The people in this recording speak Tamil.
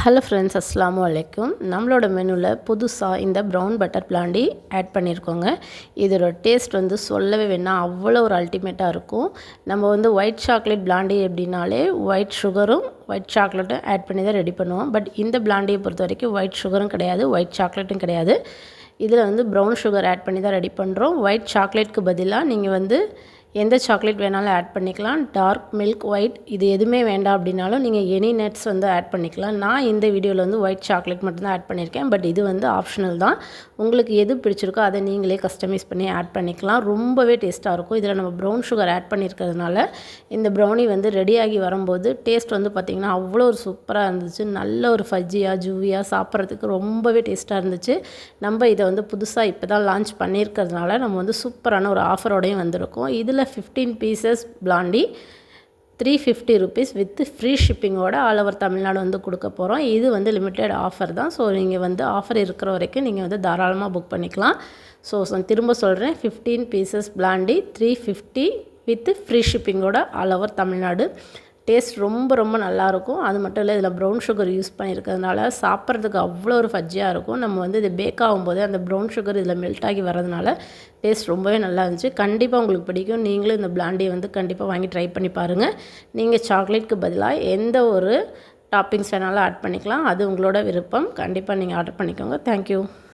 ஹலோ ஃப்ரெண்ட்ஸ், அஸ்ஸலாமு அலைக்கும். நம்மளோட மெனுவில் புதுசாக இந்த ப்ரௌன் பட்டர் பிளாண்டி ஆட் பண்ணியிருக்கோங்க. இதோட டேஸ்ட் வந்து சொல்லவே வேணாம், அவ்வளோ ஒரு அல்டிமேட்டாக இருக்கும். நம்ம வந்து ஒயிட் சாக்லேட் பிளாண்டி எப்படின்னாலே ஒயிட் சுகரும் ஒயிட் சாக்லேட்டும் ஆட் பண்ணி தான் ரெடி பண்ணுவோம். பட் இந்த பிளாண்டியை பொறுத்த வரைக்கும் ஒயிட் சுகரும் கிடையாது, ஒயிட் சாக்லேட்டும் கிடையாது. இதில் வந்து ப்ரௌன் சுகர் ஆட் பண்ணி தான் ரெடி பண்ணுறோம். ஒயிட் சாக்லேட்க்கு பதிலாக நீங்கள் வந்து எந்த சாக்லேட் வேணாலும் ஆட் பண்ணிக்கலாம். டார்க் மில்க், ஒயிட் இது எதுவுமே வேண்டாம் அப்படின்னாலும் நீங்கள் எனி நட்ஸ் வந்து ஆட் பண்ணிக்கலாம். நான் இந்த வீடியோவில் வந்து ஒயிட் சாக்லேட் மட்டும்தான் ஆட் பண்ணியிருக்கேன். பட் இது வந்து ஆப்ஷனல் தான். உங்களுக்கு எது பிடிச்சிருக்கோ அதை நீங்களே கஸ்டமைஸ் பண்ணி ஆட் பண்ணிக்கலாம். ரொம்பவே டேஸ்ட்டாக இருக்கும். இதில் நம்ம ப்ரௌன் சுகர் ஆட் பண்ணியிருக்கிறதுனால இந்த ப்ரௌனி வந்து ரெடியாகி வரும்போது டேஸ்ட் வந்து பார்த்திங்கன்னா அவ்வளோ ஒரு சூப்பராக இருந்துச்சு. நல்ல ஒரு ஃபஜ்ஜியாக ஜூவியாக சாப்பிட்றதுக்கு ரொம்பவே டேஸ்ட்டாக இருந்துச்சு. நம்ம இதை வந்து புதுசாக இப்போ தான் லான்ச் பண்ணியிருக்கிறதுனால நம்ம வந்து சூப்பரான ஒரு ஆஃபரோடையும் வந்திருக்கோம். இதில் 15 pieces blondie 350 rupees with free ஷிப்பிங்கோட ஆல் ஓவர் தமிழ்நாடு வந்து கொடுக்க போகிறோம். இது வந்து லிமிட்டெட் ஆஃபர் தான். ஸோ நீங்கள் வந்து ஆஃபர் இருக்கிற வரைக்கும் நீங்கள் வந்து தாராளமாக புக் பண்ணிக்கலாம். ஸோ திரும்ப சொல்கிறேன், 15 பீசஸ் பிளாண்டி 350 வித் ஃப்ரீ ஷிப்பிங்கோட ஆல் ஓவர் தமிழ்நாடு. டேஸ்ட் ரொம்ப ரொம்ப நல்லாயிருக்கும். அது மட்டும் இல்லை, இதில் ப்ரௌன் சுகர் யூஸ் பண்ணியிருக்கிறதுனால சாப்பிட்றதுக்கு அவ்வளோ ஒரு ஃபஜ்ஜியாக இருக்கும். நம்ம வந்து இது பேக் ஆகும்போது அந்த ப்ரௌன் சுகர் இதில் மெல்ட் ஆகி வரதுனால டேஸ்ட் ரொம்பவே நல்லா இருந்துச்சு. கண்டிப்பாக உங்களுக்கு பிடிக்கும். நீங்களும் இந்த பிளாண்டியை வந்து கண்டிப்பாக வாங்கி ட்ரை பண்ணி பாருங்கள். நீங்கள் சாக்லேட்க்கு பதிலாக எந்த ஒரு டாப்பிங்ஸ் வேணாலும் ஆட் பண்ணிக்கலாம். அது உங்களோட விருப்பம். கண்டிப்பாக நீங்கள் ஆர்டர் பண்ணிக்கோங்க. தேங்க்யூ.